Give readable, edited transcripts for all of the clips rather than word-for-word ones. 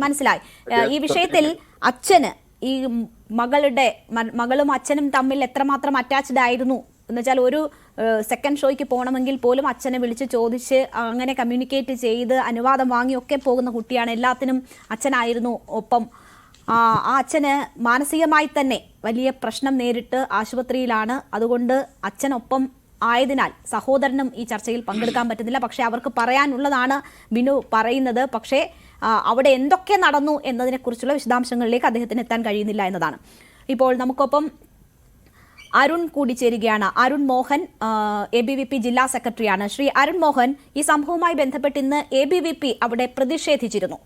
മനസ്സിലായി. ഈ വിഷയത്തിൽ അച്ഛന് ഈ മകളും അച്ഛനും തമ്മിൽ എത്രമാത്രം അറ്റാച്ച്ഡ് ആയിരുന്നു എന്നുവെച്ചാൽ ഒരു സെക്കൻഡ് ഷോയ്ക്ക് പോകണമെങ്കിൽ പോലും അച്ഛനെ വിളിച്ച് ചോദിച്ച് അങ്ങനെ കമ്മ്യൂണിക്കേറ്റ് ചെയ്ത് അനുവാദം വാങ്ങിയൊക്കെ പോകുന്ന കുട്ടിയാണ്. എല്ലാത്തിനും അച്ഛനായിരുന്നു ഒപ്പം. ആ അച്ഛന് മാനസികമായി തന്നെ വലിയ പ്രശ്നം നേരിട്ട് ആശുപത്രിയിലാണ്. അതുകൊണ്ട് അച്ഛനൊപ്പം ആയതിനാൽ സഹോദരനും ഈ ചർച്ചയിൽ പങ്കെടുക്കാൻ പറ്റുന്നില്ല. പക്ഷേ അവർക്ക് പറയാനുള്ളതാണ് ബിനു പറയുന്നത്. പക്ഷേ അവിടെ എന്തൊക്കെ നടന്നു എന്നതിനെക്കുറിച്ചുള്ള വിശദാംശങ്ങളിലേക്ക് അദ്ദേഹത്തിന് എത്താൻ കഴിയുന്നില്ല എന്നതാണ്. ഇപ്പോൾ നമുക്കൊപ്പം അരുൺ കൂടി ചേരുകയാണ്. അരുൺ മോഹൻ ABVP ജില്ലാ സെക്രട്ടറിയാണ്. ശ്രീ അരുൺ മോഹൻ, ഈ സംഭവവുമായി ബന്ധപ്പെട്ട് ഇന്ന് ABVP അവിടെ പ്രതിഷേധിച്ചിരുന്നു.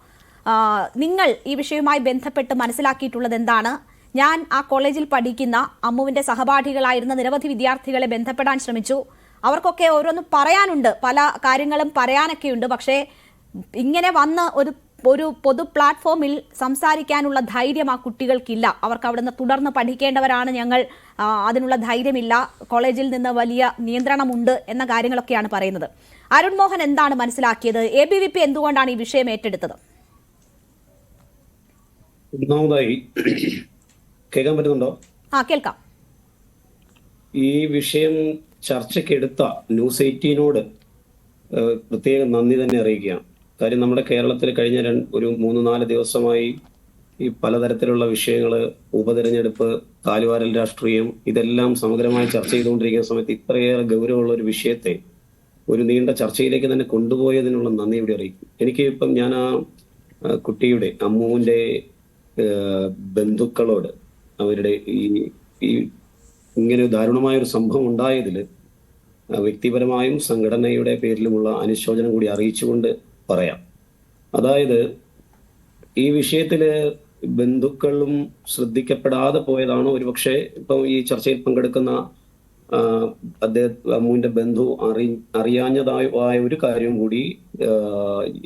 നിങ്ങൾ ഈ വിഷയവുമായി ബന്ധപ്പെട്ട് മനസ്സിലാക്കിയിട്ടുള്ളത് എന്താണ്? ഞാൻ ആ കോളേജിൽ പഠിക്കുന്ന അമ്മുവിന്റെ സഹപാഠികളായിരുന്ന നിരവധി വിദ്യാർത്ഥികളെ ബന്ധപ്പെടാൻ ശ്രമിച്ചു. അവർക്കൊക്കെ ഓരോന്നും പറയാനുണ്ട്, പല കാര്യങ്ങളും പറയാനൊക്കെയുണ്ട്. പക്ഷേ ഇങ്ങനെ വന്ന് ഒരു പൊതു പ്ലാറ്റ്ഫോമിൽ സംസാരിക്കാനുള്ള ധൈര്യം ആ കുട്ടികൾക്കില്ല. അവർക്ക് അവിടുന്ന് തുടർന്ന് പഠിക്കേണ്ടവരാണ് ഞങ്ങൾ, അതിനുള്ള ധൈര്യമില്ല, കോളേജിൽ നിന്ന് വലിയ നിയന്ത്രണമുണ്ട് എന്ന കാര്യങ്ങളൊക്കെയാണ് പറയുന്നത്. അരുൺ മോഹൻ എന്താണ് മനസ്സിലാക്കിയത്? ABVP എന്തുകൊണ്ടാണ് ഈ വിഷയം ഏറ്റെടുത്തത്? ഒന്നാമതായി കേൾക്കാൻ പറ്റുന്നുണ്ടോ? കേൾക്കാം. ഈ വിഷയം ചർച്ചയ്ക്കെടുത്ത ന്യൂസ് 18നോട് പ്രത്യേകം നന്ദി തന്നെ അറിയിക്കുകയാണ്. കാര്യം നമ്മുടെ കേരളത്തിൽ കഴിഞ്ഞ ഒരു 3-4 ദിവസമായി ഈ പലതരത്തിലുള്ള വിഷയങ്ങൾ, ഉപതെരഞ്ഞെടുപ്പ്, കാലുവാരൽ രാഷ്ട്രീയം, ഇതെല്ലാം സമഗ്രമായി ചർച്ച ചെയ്തുകൊണ്ടിരിക്കുന്ന സമയത്ത് ഇത്രയേറെ ഗൗരവമുള്ള ഒരു വിഷയത്തെ ഒരു നീണ്ട ചർച്ചയിലേക്ക് തന്നെ കൊണ്ടുപോയതിനുള്ള നന്ദി ഇവിടെ അറിയിക്കും. എനിക്ക് ഇപ്പം ഞാൻ ആ കുട്ടിയുടെ അമ്മുവിന്റെ ബന്ധുക്കളോട് അവരുടെ ഈ ഇങ്ങനെ ദാരുണമായ ഒരു സംഭവം ഉണ്ടായതിൽ വ്യക്തിപരമായും സംഘടനയുടെ പേരിലുമുള്ള അനുശോചനം കൂടി അറിയിച്ചുകൊണ്ട് പറയാം. അതായത് ഈ വിഷയത്തില് ബന്ധുക്കളും ശ്രദ്ധിക്കപ്പെടാതെ പോയതാണോ ഒരുപക്ഷെ ഇപ്പം ഈ ചർച്ചയിൽ പങ്കെടുക്കുന്ന അമ്മുവിന്റെ ബന്ധു അറിയാഞ്ഞതായ ഒരു കാര്യം കൂടി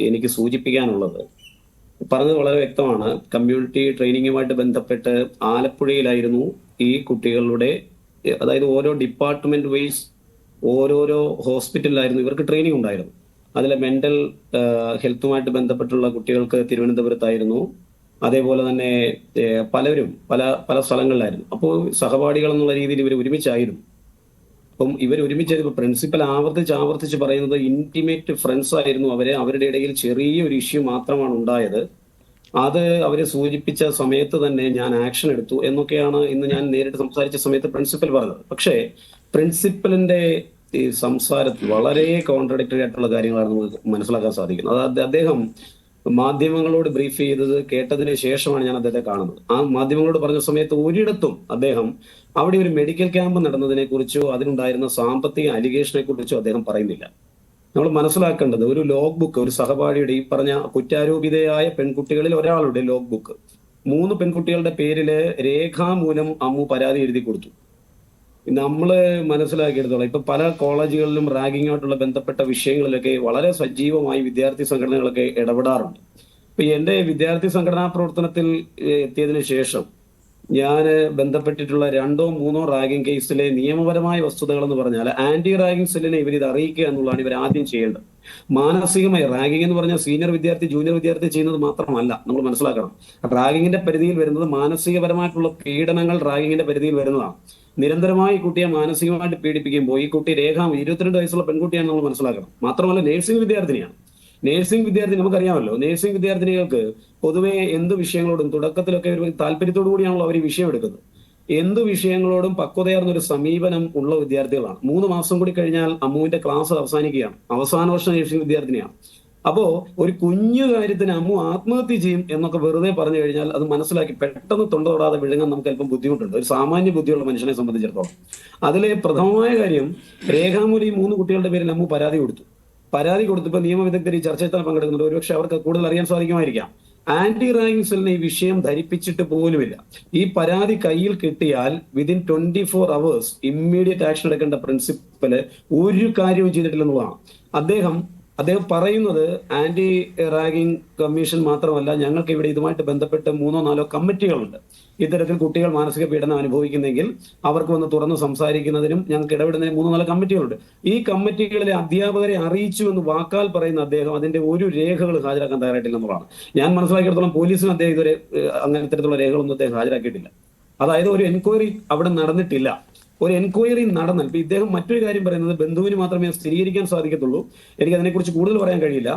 എനിക്ക് സൂചിപ്പിക്കാനുള്ളത്. പറഞ്ഞത് വളരെ വ്യക്തമാണ്. കമ്മ്യൂണിറ്റി ട്രെയിനിങ്ങുമായിട്ട് ബന്ധപ്പെട്ട് ആലപ്പുഴയിലായിരുന്നു ഈ കുട്ടികളുടെ, അതായത് ഓരോ ഡിപ്പാർട്ട്മെന്റ് വൈസ് ഓരോരോ ഹോസ്പിറ്റലിലായിരുന്നു ഇവർക്ക് ട്രെയിനിങ് ഉണ്ടായിരുന്നു. അതിലെ മെന്റൽ ഹെൽത്തുമായിട്ട് ബന്ധപ്പെട്ടുള്ള കുട്ടികൾക്ക് തിരുവനന്തപുരത്തായിരുന്നു. അതേപോലെ തന്നെ പലരും പല സ്ഥലങ്ങളിലായിരുന്നു. അപ്പോൾ സഹപാഠികൾ എന്നുള്ള രീതിയിൽ ഇവർ ഒരുമിച്ചായിരുന്നു. അപ്പം ഇവർ ഒരുമിച്ച് പ്രിൻസിപ്പൽ ആവർത്തിച്ച് പറയുന്നത് ഇന്റിമേറ്റ് ഫ്രണ്ട്സ് ആയിരുന്നു അവരുടെ ഇടയിൽ ചെറിയൊരു ഇഷ്യൂ മാത്രമാണ് ഉണ്ടായത്. അത് അവരെ സൂചിപ്പിച്ച സമയത്ത് തന്നെ ഞാൻ ആക്ഷൻ എടുത്തു എന്നൊക്കെയാണ് ഇന്ന് ഞാൻ നേരിട്ട് സംസാരിച്ച സമയത്ത് പ്രിൻസിപ്പൽ പറഞ്ഞത്. പക്ഷേ പ്രിൻസിപ്പലിന്റെ ഈ സംസാരത്തിൽ വളരെ കോൺട്രഡിക്ടറി ആയിട്ടുള്ള കാര്യങ്ങളാണ് നമുക്ക് മനസ്സിലാക്കാൻ സാധിക്കുന്നത്. അത് അദ്ദേഹം മാധ്യമങ്ങളോട് ബ്രീഫ് ചെയ്തത് കേട്ടതിന് ശേഷമാണ് ഞാൻ അദ്ദേഹത്തെ കാണുന്നത്. ആ മാധ്യമങ്ങളോട് പറഞ്ഞ സമയത്ത് ഒരിടത്തും അദ്ദേഹം അവിടെ ഒരു മെഡിക്കൽ ക്യാമ്പ് നടന്നതിനെ കുറിച്ചോ അതിനുണ്ടായിരുന്ന സാമ്പത്തിക അലിഗേഷനെ കുറിച്ചോ അദ്ദേഹം പറയുന്നില്ല. നമ്മൾ മനസ്സിലാക്കേണ്ടത് ഒരു ലോഗ് ബുക്ക്, ഒരു സഹപാഠിയുടെ, ഈ പറഞ്ഞ കുറ്റാരോപിതയായ പെൺകുട്ടികളിൽ ഒരാളുടെ ലോഗ് ബുക്ക് 3 പെൺകുട്ടികളുടെ പേരില് രേഖാമൂലം അമ്മു പരാതി എഴുതി കൊടുത്തു. നമ്മള് മനസ്സിലാക്കിയെടുത്തോളാം, ഇപ്പൊ പല കോളേജുകളിലും റാഗിങ്ങുമായിട്ടുള്ള ബന്ധപ്പെട്ട വിഷയങ്ങളിലൊക്കെ വളരെ സജീവമായി വിദ്യാർത്ഥി സംഘടനകളൊക്കെ ഇടപെടാറുണ്ട്. ഇപ്പൊ എന്റെ വിദ്യാർത്ഥി സംഘടനാ പ്രവർത്തനത്തിൽ എത്തിയതിനു ശേഷം ഞാൻ ബന്ധപ്പെട്ടിട്ടുള്ള 2-3 റാഗിംഗ് കേസിലെ നിയമപരമായ വസ്തുതകൾ എന്ന് പറഞ്ഞാൽ ആന്റി റാഗിംഗ് സെല്ലിനെ ഇവരിത് അറിയിക്കുക എന്നുള്ളതാണ് ഇവർ ആദ്യം ചെയ്യേണ്ടത്. മാനസികമായി റാഗിംഗ് എന്ന് പറഞ്ഞാൽ സീനിയർ വിദ്യാർത്ഥി ജൂനിയർ വിദ്യാർത്ഥി ചെയ്യുന്നത് മാത്രമല്ല, നമ്മൾ മനസ്സിലാക്കണം. റാഗിങ്ങിന്റെ പരിധിയിൽ വരുന്നത് മാനസികപരമായിട്ടുള്ള പീഡനങ്ങൾ റാഗിങ്ങിന്റെ പരിധിയിൽ വരുന്നതാണ്. നിരന്തരമായി കുട്ടിയെ മാനസികമായിട്ട് പീഡിപ്പിക്കുമ്പോൾ ഈ കുട്ടി 22 വയസ്സുള്ള പെൺകുട്ടിയാണ് നമ്മൾ മനസ്സിലാക്കണം. മാത്രമല്ല നേഴ്സിംഗ് വിദ്യാർത്ഥിനിയാണ്. നേഴ്സിംഗ് വിദ്യാർത്ഥി നമുക്കറിയാമല്ലോ, നേഴ്സിംഗ് വിദ്യാർത്ഥിനികൾക്ക് പൊതുവെ എന്ത് വിഷയങ്ങളോടും തുടക്കത്തിലൊക്കെ ഒരു താല്പര്യത്തോടു കൂടിയാണല്ലോ അവർ ഈ വിഷയം എടുക്കുന്നത്. എന്ത് വിഷയങ്ങളോടും പക്വതയാർന്നൊരു സമീപനം ഉള്ള വിദ്യാർത്ഥികളാണ്. 3 മാസം കൂടി കഴിഞ്ഞാൽ അമ്മുവിന്റെ ക്ലാസ് അവസാനിക്കുകയാണ്. അവസാന വർഷ നേഴ്സിംഗ് വിദ്യാർത്ഥിനിയാണ്. അപ്പോ ഒരു കുഞ്ഞു കാര്യത്തിന് അമ്മു ആത്മഹത്യ ചെയ്യും എന്നൊക്കെ വെറുതെ പറഞ്ഞു കഴിഞ്ഞാൽ അത് മനസ്സിലാക്കി പെട്ടെന്ന് തൊണ്ട തൊടാതെ വിഴുങ്ങാൻ നമുക്ക് അല്പം ബുദ്ധിമുട്ടുണ്ട്, ഒരു സാമാന്യ ബുദ്ധിയുള്ള മനുഷ്യനെ സംബന്ധിച്ചിടത്തോളം. അതിലെ പ്രഥമമായ കാര്യം, രേഖാമൂലം ഈ 3 കുട്ടികളുടെ പേരിൽ അമ്മു പരാതി കൊടുത്തപ്പോൾ നിയമവിദഗ്ധർ ഈ ചർച്ചയിൽ തന്നെ പങ്കെടുക്കുന്നുണ്ട്. ഒരുപക്ഷെ അവർക്ക് കൂടുതൽ അറിയാൻ സാധിക്കുമായിരിക്കാം. ആന്റി റാഗിംഗ് സെല്ലിനെ ഈ വിഷയം ധരിപ്പിച്ചിട്ട് പോലുമില്ല. ഈ പരാതി കയ്യിൽ കിട്ടിയാൽ വിതിൻ 24 hours ഇമ്മീഡിയറ്റ് ആക്ഷൻ എടുക്കേണ്ട പ്രിൻസിപ്പല് ഒരു കാര്യവും ചെയ്തിട്ടില്ലെന്നുള്ളതാണ്. അദ്ദേഹം അദ്ദേഹം പറയുന്നത് ആന്റി റാഗിംഗ് കമ്മീഷൻ മാത്രമല്ല, ഞങ്ങൾക്ക് ഇവിടെ ഇതുമായിട്ട് ബന്ധപ്പെട്ട് 3-4 കമ്മിറ്റികളുണ്ട്. ഇത്തരത്തിൽ കുട്ടികൾ മാനസിക പീഡനം അനുഭവിക്കുന്നെങ്കിൽ അവർക്ക് വന്ന് തുറന്ന് സംസാരിക്കുന്നതിനും ഞങ്ങൾക്ക് ഇടപെടുന്നതിനും 3-4 കമ്മിറ്റികളുണ്ട്. ഈ കമ്മിറ്റികളിലെ അധ്യാപകരെ അറിയിച്ചു എന്ന് വാക്കാൽ പറയുന്ന അദ്ദേഹം അതിന്റെ ഒരു രേഖകൾ ഹാജരാക്കാൻ തയ്യാറായിട്ടില്ല എന്നുള്ളതാണ്. ഞാൻ മനസ്സിലാക്കിയിടത്തോളം പോലീസിന് അദ്ദേഹം ഇതുവരെ അങ്ങനെ തരത്തിലുള്ള രേഖകളൊന്നും അദ്ദേഹം ഹാജരാക്കിയിട്ടില്ല. അതായത് ഒരു എൻക്വയറി അവിടെ നടന്നിട്ടില്ല. ഒരു എൻക്വയറി നടന്നാൽ ഇപ്പൊ ഇദ്ദേഹം മറ്റൊരു കാര്യം പറയുന്നത് ബന്ധുവിന് മാത്രമേ സ്ഥിരീകരിക്കാൻ സാധിക്കത്തുള്ളൂ. എനിക്ക് അതിനെക്കുറിച്ച് കൂടുതൽ പറയാൻ കഴിയില്ല.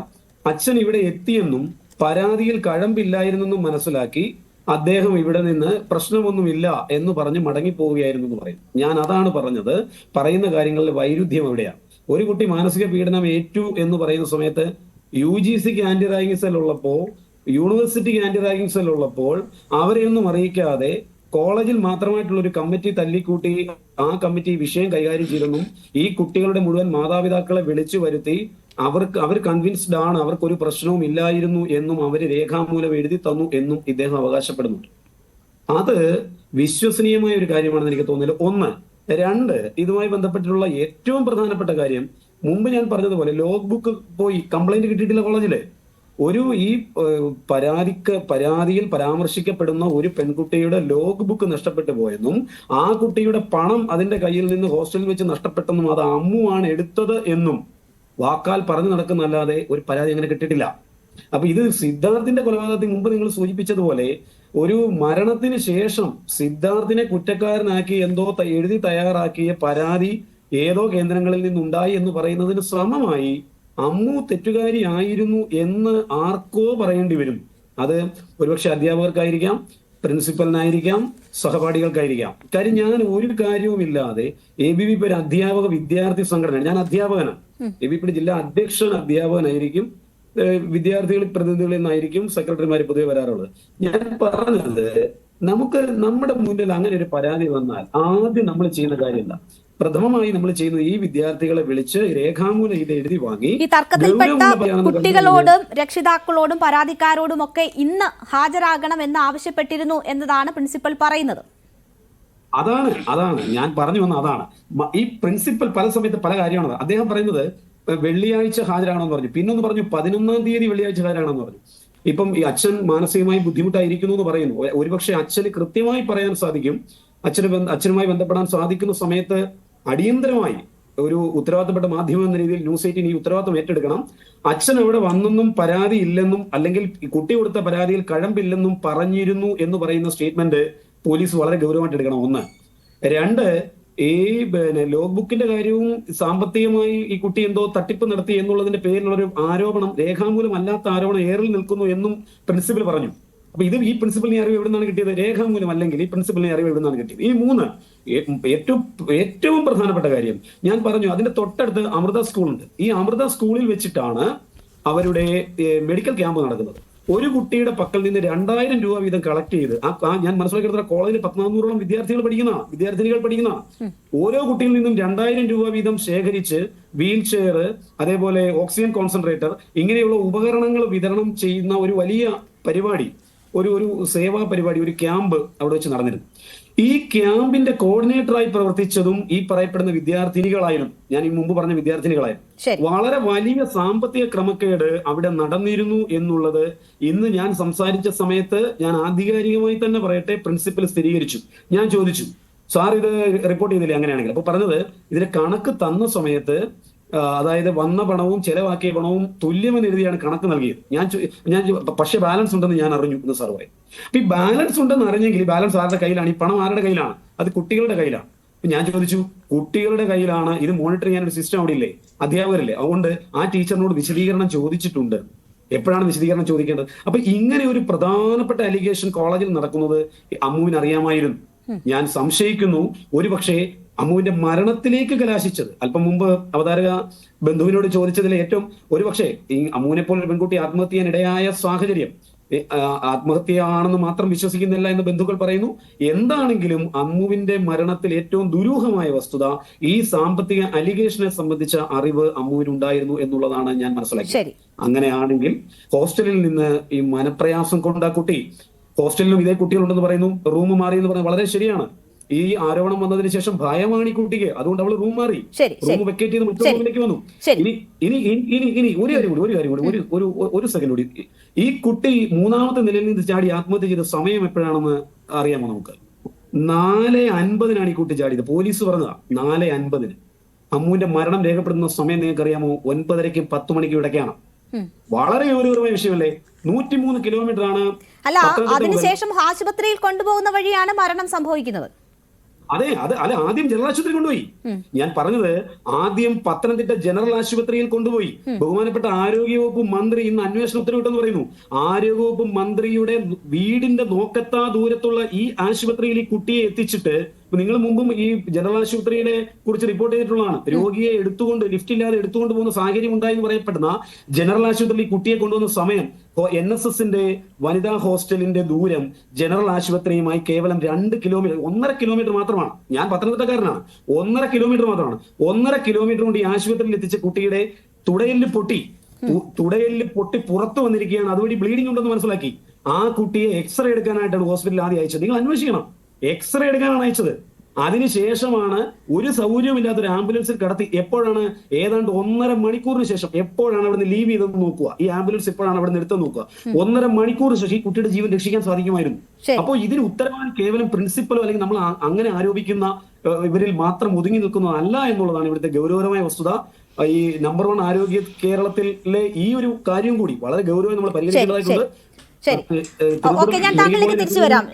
അച്ഛൻ ഇവിടെ എത്തിയെന്നും പരാതിയിൽ കഴമ്പില്ലായിരുന്നെന്നും മനസ്സിലാക്കി അദ്ദേഹം ഇവിടെ നിന്ന് പ്രശ്നമൊന്നുമില്ല എന്ന് പറഞ്ഞ് മടങ്ങിപ്പോവുകയായിരുന്നു എന്ന് പറയും. ഞാൻ അതാണ് പറഞ്ഞത്. പറയുന്ന കാര്യങ്ങളിൽ വൈരുദ്ധ്യം എവിടെയാണ്? ഒരു കുട്ടി മാനസിക പീഡനം ഏറ്റു എന്ന് പറയുന്ന സമയത്ത് UGCക്ക് ആന്റി റാഗിംഗ് സെൽ ഉള്ളപ്പോൾ, യൂണിവേഴ്സിറ്റിക്ക് ആന്റി റാഗിംഗ് സെൽ ഉള്ളപ്പോൾ അവരെയൊന്നും അറിയിക്കാതെ കോളേജിൽ മാത്രമായിട്ടുള്ള ഒരു കമ്മിറ്റി തല്ലിക്കൂട്ടി ആ കമ്മിറ്റി വിഷയം കൈകാര്യം ചെയ്തെന്നും ഈ കുട്ടികളുടെ മുഴുവൻ മാതാപിതാക്കളെ വിളിച്ചു വരുത്തി അവർ കൺവിൻസ്ഡ് ആണ്, അവർക്കൊരു പ്രശ്നവും ഇല്ലായിരുന്നു എന്നും അവര് രേഖാമൂലം എഴുതി തന്നു എന്നും ഇദ്ദേഹം അവകാശപ്പെടുന്നുണ്ട്. അത് വിശ്വസനീയമായ ഒരു കാര്യമാണെന്ന് എനിക്ക് തോന്നുന്നില്ല. ഒന്ന്. രണ്ട്, ഇതുമായി ബന്ധപ്പെട്ടിട്ടുള്ള ഏറ്റവും പ്രധാനപ്പെട്ട കാര്യം, മുമ്പ് ഞാൻ പറഞ്ഞതുപോലെ ലോഗ് ബുക്ക് പോയി കംപ്ലൈന്റ് കിട്ടിയിട്ടില്ല കോളേജില്. ഈ പരാതിയിൽ പരാമർശിക്കപ്പെടുന്ന ഒരു പെൺകുട്ടിയുടെ ലോഗ് ബുക്ക് നഷ്ടപ്പെട്ടു പോയെന്നും ആ കുട്ടിയുടെ പണം അതിന്റെ കയ്യിൽ നിന്ന് ഹോസ്റ്റലിൽ വെച്ച് നഷ്ടപ്പെട്ടെന്നും അത് അമ്മുവാണ് എടുത്തത് എന്നും വാക്കാൽ പറഞ്ഞു നടക്കുന്നല്ലാതെ ഒരു പരാതി അങ്ങനെ കിട്ടിയിട്ടില്ല. അപ്പൊ ഇത് സിദ്ധാർത്ഥിന്റെ കൊലപാതകത്തിന് മുമ്പ് നിങ്ങൾ സൂചിപ്പിച്ചതുപോലെ ഒരു മരണത്തിന് ശേഷം സിദ്ധാർത്ഥിനെ കുറ്റക്കാരനാക്കി എന്തോ എഴുതി തയ്യാറാക്കിയ പരാതി ഏതോ കേന്ദ്രങ്ങളിൽ നിന്നുണ്ടായി എന്ന് പറയുന്നതിന് ശ്രമമായി അമ്മു തെറ്റുകാരിയായിരുന്നു എന്ന് ആർക്കോ പറയേണ്ടി വരും. അത് ഒരുപക്ഷെ അധ്യാപകർക്കായിരിക്കാം, പ്രിൻസിപ്പലിനായിരിക്കാം, സഹപാഠികൾക്കായിരിക്കാം. കാര്യം ഞാൻ ഒരു കാര്യവുമില്ലാതെ ABVP ഒരു അധ്യാപക വിദ്യാർത്ഥി സംഘടനയാണ്. ഞാൻ അധ്യാപകനാണ്. ABVP ജില്ലാ അധ്യക്ഷൻ അധ്യാപകനായിരിക്കും. വിദ്യാർത്ഥികൾ പ്രതിനിധികളിൽ നിന്നായിരിക്കും സെക്രട്ടറിമാർ പൊതുവെ വരാറുള്ളത്. ഞാൻ പറഞ്ഞത്, നമുക്ക് നമ്മുടെ മുന്നിൽ അങ്ങനെ ഒരു പരാതി വന്നാൽ ആദ്യം നമ്മൾ ചെയ്യുന്ന കാര്യമല്ല. പ്രഥമമായി നമ്മൾ ചെയ്യുന്നത് ഈ വിദ്യാർത്ഥികളെ വിളിച്ച് രേഖാമൂലം ഇത് എഴുതി വാങ്ങി ഈ തർക്കത്തിൽപ്പെട്ട കുട്ടികളോടും രക്ഷിതാക്കളോടും പരാതിക്കാരോടും ഒക്കെ ഇന്ന് ഹാജരാകണം എന്ന് ആവശ്യപ്പെട്ടിരുന്നു എന്നതാണ് പ്രിൻസിപ്പൽ പറയുന്നത്. അതാണ് ഞാൻ പറഞ്ഞു വന്ന അതാണ്. ഈ പ്രിൻസിപ്പൽ പല സമയത്ത് പല കാര്യമാണ് അദ്ദേഹം പറയുന്നത്. വെള്ളിയാഴ്ച ഹാജരാകണമെന്ന് പറഞ്ഞു, പിന്നൊന്ന് പറഞ്ഞു 11-ാം തീയതി വെള്ളിയാഴ്ച ഹാജരാകണമെന്ന് പറഞ്ഞു. ഇപ്പം ഈ അച്ഛൻ മാനസികമായി ബുദ്ധിമുട്ടായിരിക്കുന്നു എന്ന് പറയുന്നു. ഒരുപക്ഷെ അച്ഛന് കൃത്യമായി പറയാൻ സാധിക്കും, അച്ഛനുമായി ബന്ധപ്പെടാൻ സാധിക്കുന്ന സമയത്ത് അടിയന്തരമായി ഒരു ഉത്തരവാദിത്തപ്പെട്ട മാധ്യമം എന്ന രീതിയിൽ ന്യൂസ് 18 ഈ ഉത്തരവാദിത്തം ഏറ്റെടുക്കണം. അച്ഛൻ അവിടെ വന്നെന്നും പരാതി ഇല്ലെന്നും അല്ലെങ്കിൽ കുട്ടി കൊടുത്ത പരാതിയിൽ കഴമ്പില്ലെന്നും പറഞ്ഞിരുന്നു എന്ന് പറയുന്ന സ്റ്റേറ്റ്മെന്റ് പോലീസ് വളരെ ഗൗരവമായിട്ട് എടുക്കണം. ഒന്ന്. രണ്ട്, ഈ ലോഗ് ബുക്കിന്റെ കാര്യവും സാമ്പത്തികമായി ഈ കുട്ടി എന്തോ തട്ടിപ്പ് നടത്തി എന്നുള്ളതിന്റെ പേരിലുള്ള ഒരു ആരോപണം, രേഖാമൂലം അല്ലാത്ത ആരോപണം ഏറിൽ നിൽക്കുന്നു എന്നും പ്രിൻസിപ്പൽ പറഞ്ഞു. അപ്പൊ ഇത് ഈ പ്രിൻസിപ്പലിനെ അറിവ് എവിടെ നിന്നാണ് കിട്ടിയത്? രേഖാമൂലം അല്ലെങ്കിൽ ഈ പ്രിൻസിപ്പലിനെ അറിവ് എവിടെ നിന്നാണ് കിട്ടിയത്? ഈ മൂന്ന്. ഏറ്റവും പ്രധാനപ്പെട്ട കാര്യം ഞാൻ പറഞ്ഞു, അതിന്റെ തൊട്ടടുത്ത് അമൃത സ്കൂളുണ്ട്. ഈ അമൃത സ്കൂളിൽ വെച്ചിട്ടാണ് അവരുടെ മെഡിക്കൽ ക്യാമ്പ് നടക്കുന്നത്. ഒരു പക്കൽ നിന്ന് 2000 രൂപ വീതം കളക്ട് ചെയ്ത് ഞാൻ മനസ്സിലാക്കിയെടുത്ത കോളേജിൽ 1400ഓളം വിദ്യാർത്ഥിനികൾ പഠിക്കുന്ന ഓരോ കുട്ടിയിൽ നിന്നും 2000 രൂപ വീതം ശേഖരിച്ച് വീൽ ചെയർ, അതേപോലെ ഓക്സിജൻ കോൺസെൻട്രേറ്റർ, ഇങ്ങനെയുള്ള ഉപകരണങ്ങൾ വിതരണം ചെയ്യുന്ന ഒരു വലിയ പരിപാടി, ഒരു സേവാ പരിപാടി, ഒരു ക്യാമ്പ് അവിടെ വെച്ച് നടന്നിരുന്നു. ഈ ക്യാമ്പിന്റെ കോർഡിനേറ്ററായി പ്രവർത്തിച്ചതും ഈ പറയപ്പെടുന്ന വിദ്യാർത്ഥിനികളായിരുന്നു. ഞാൻ ഈ മുമ്പ് പറഞ്ഞ വിദ്യാർത്ഥിനികളായിരുന്നു. വളരെ വലിയ സാമ്പത്തിക ക്രമക്കേട് അവിടെ നടന്നിരുന്നു എന്നുള്ളത് ഇന്ന് ഞാൻ സംസാരിച്ച സമയത്ത് ഞാൻ ആധികാരികമായി തന്നെ പറയട്ടെ, പ്രിൻസിപ്പൽ സ്ഥിരീകരിച്ചു. ഞാൻ ചോദിച്ചു, സാർ ഇത് റിപ്പോർട്ട് ചെയ്തില്ലേ അങ്ങനെയാണെങ്കിൽ? അപ്പൊ പറഞ്ഞത്, ഇതിന്റെ കണക്ക് തന്ന സമയത്ത് അതായത് വന്ന പണവും ചെലവാക്കിയ പണവും തുല്യമെന്ന് എഴുതിയാണ് കണക്ക് നൽകിയത്. ഞാൻ പക്ഷെ ബാലൻസ് ഉണ്ടെന്ന് ഞാൻ അറിഞ്ഞു എന്ന് സാർ പറയും. അപ്പൊ ഈ ബാലൻസ് ഉണ്ടെന്ന് അറിഞ്ഞെങ്കിൽ ഈ ബാലൻസ് ആരുടെ കയ്യിലാണ്? ഈ പണം ആരുടെ കയ്യിലാണ്? അത് കുട്ടികളുടെ കയ്യിലാണ്. ഞാൻ ചോദിച്ചു, കുട്ടികളുടെ കയ്യിലാണ്, ഇത് മോണിറ്റർ ചെയ്യാൻ ഒരു സിസ്റ്റം അവിടെ ഇല്ലേ? അധ്യാപകരില്ലേ? അതുകൊണ്ട് ആ ടീച്ചറിനോട് വിശദീകരണം ചോദിച്ചിട്ടുണ്ട്. എപ്പോഴാണ് വിശദീകരണം ചോദിക്കേണ്ടത്? അപ്പൊ ഇങ്ങനെ ഒരു പ്രധാനപ്പെട്ട അലിഗേഷൻ കോളേജിൽ നടക്കുന്നത് അമ്മുവിന് അറിയാമായിരുന്നു. ഞാൻ സംശയിക്കുന്നു ഒരുപക്ഷെ അമ്മുവിന്റെ മരണത്തിലേക്ക് കലാശിച്ചത്, അല്പം മുമ്പ് അവതാരക ബന്ധുവിനോട് ചോദിച്ചതിൽ ഏറ്റവും ഒരുപക്ഷെ ഈ അമ്മുവിനെ പോലെ പെൺകുട്ടി ആത്മഹത്യ ചെയ്യാൻ ഇടയായ സാഹചര്യം ആത്മഹത്യയാണെന്ന് മാത്രം വിശ്വസിക്കുന്നില്ല എന്ന് ബന്ധുക്കൾ പറയുന്നു. എന്താണെങ്കിലും അമ്മുവിന്റെ മരണത്തിൽ ഏറ്റവും ദുരൂഹമായ വസ്തുത ഈ സാമ്പത്തിക അലിഗേഷനെ സംബന്ധിച്ച അറിവ് അമ്മുവിനുണ്ടായിരുന്നു എന്നുള്ളതാണ് ഞാൻ മനസ്സിലാക്കിയത്. അങ്ങനെയാണെങ്കിൽ ഹോസ്റ്റലിൽ നിന്ന് ഈ മനപ്രയാസം കൊണ്ട് ആ കുട്ടി, ഹോസ്റ്റലിലും ഇതേ കുട്ടികളുണ്ടെന്ന് പറയുന്നു, റൂം മാറി എന്ന് പറയുന്നത് വളരെ ശരിയാണ്. ഈ ആരോപണം വന്നതിന് ശേഷം ഭയമാണ് ഈ കുട്ടിക്ക്. അതുകൊണ്ട് അവൾ റൂം മാറി, റൂം വെക്കേറ്റ് ചെയ്ത് മറ്റൊരു റൂമിലേക്ക് വന്നു. ഇനി ഇനി ഇനി ഇനി ഒരു കാര്യം കൂടി ഒരു സെക്കൻഡ് കൂടി. ഈ കുട്ടി 3ാമത്തെ നിലയിൽ നിന്ന് ചാടി ആത്മഹത്യ ചെയ്ത സമയം എപ്പോഴാണെന്ന് അറിയാമോ നമുക്ക്? 4:50 ഈ കുട്ടി ചാടിയത്. പോലീസ് പറഞ്ഞതാ 4:50. അമ്മുവിന്റെ മരണം രേഖപ്പെടുന്ന സമയം നിങ്ങൾക്ക് അറിയാമോ? 9:30-ക്കും 10 മണിക്കും ഇടയ്ക്കാണ്. വളരെ ഗൗരവമായ വിഷയമല്ലേ? 103 കിലോമീറ്റർ ആണ്. അല്ല, അതിനുശേഷം ആശുപത്രിയിൽ കൊണ്ടുപോകുന്ന വഴിയാണ് മരണം സംഭവിക്കുന്നത്. അതെ, അല്ല, ആദ്യം ജനറൽ ആശുപത്രി കൊണ്ടുപോയി. ഞാൻ പറഞ്ഞത് ആദ്യം പത്തനംതിട്ട ജനറൽ ആശുപത്രിയിൽ കൊണ്ടുപോയി. ബഹുമാനപ്പെട്ട ആരോഗ്യവകുപ്പ് മന്ത്രി ഇന്ന് അന്വേഷണ ഉത്തരവിട്ടെന്ന് പറയുന്നു. ആരോഗ്യവകുപ്പ് മന്ത്രിയുടെ വീടിന്റെ നോക്കത്താ ദൂരത്തുള്ള ഈ ആശുപത്രിയിൽ ഈ കുട്ടിയെ എത്തിച്ചിട്ട്, നിങ്ങൾ മുമ്പും ഈ ജനറൽ ആശുപത്രിയെ കുറിച്ച് റിപ്പോർട്ട് ചെയ്തിട്ടുള്ളതാണ്. രോഗിയെ എടുത്തുകൊണ്ട് ലിഫ്റ്റ് ഇല്ലാതെ എടുത്തുകൊണ്ട് പോകുന്ന സാഹചര്യം ഉണ്ടായെന്ന് പറയപ്പെടുന്ന ജനറൽ ആശുപത്രിയിൽ കുട്ടിയെ കൊണ്ടുവന്ന സമയം NSSന്റെ വനിതാ ഹോസ്റ്റലിന്റെ ദൂരം ജനറൽ ആശുപത്രിയുമായി കേവലം 2 കിലോമീറ്റർ, 1.5 കിലോമീറ്റർ മാത്രമാണ്. ഞാൻ പത്തനംതിട്ടക്കാരനാണ്. 1.5 കിലോമീറ്റർ മാത്രമാണ്. 1.5 കിലോമീറ്റർ കൊണ്ട് ഈ ആശുപത്രിയിൽ എത്തിച്ച കുട്ടിയുടെ തുടയെല്ല് പൊട്ടി പുറത്തു വന്നിരിക്കുകയാണ്. അതുവഴി ബ്ലീഡിംഗ് ഉണ്ടെന്ന് മനസ്സിലാക്കി ആ കുട്ടിയെ എക്സ്റേ എടുക്കാനായിട്ടാണ് ഹോസ്പിറ്റലിൽ ആദ്യം അയച്ചത്. നിങ്ങൾ അന്വേഷിക്കണം. എക്സ്റേ എടുക്കാനാണ് അയച്ചത്. അതിനുശേഷമാണ് ഒരു സൗകര്യമില്ലാത്തൊരു ആംബുലൻസിൽ കടത്തി. എപ്പോഴാണ്? ഏതാണ്ട് 1.5 മണിക്കൂറിന് ശേഷം. എപ്പോഴാണ് അവിടുന്ന് ലീവ് ചെയ്തെന്ന് നോക്കുക. ഈ ആംബുലൻസ് എപ്പോഴാണ് അവിടെ നിർത്താൻ നോക്കുക. 1.5 മണിക്കൂറിന് ശേഷം ഈ കുട്ടിയുടെ ജീവൻ രക്ഷിക്കാൻ സാധിക്കുമായിരുന്നു. അപ്പോൾ ഇതിന് ഉത്തരവാദി കേവലം പ്രിൻസിപ്പലോ അല്ലെങ്കിൽ നമ്മൾ അങ്ങനെ ആരോപിക്കുന്ന ഇവരിൽ മാത്രം ഒതുങ്ങി നിൽക്കുന്നതല്ല എന്നുള്ളതാണ് ഇവിടുത്തെ ഗൗരവമായ വസ്തുത. ഈ നമ്പർ 1 ആരോഗ്യ കേരളത്തിലെ ഈ ഒരു കാര്യം കൂടി വളരെ ഗൗരവമായി നമ്മൾ പരിഗണിക്കേണ്ടതായിട്ടുണ്ട്. ശരി, ഓക്കെ, ഞാൻ താങ്കളിലേക്ക് തിരിച്ചു വരാം.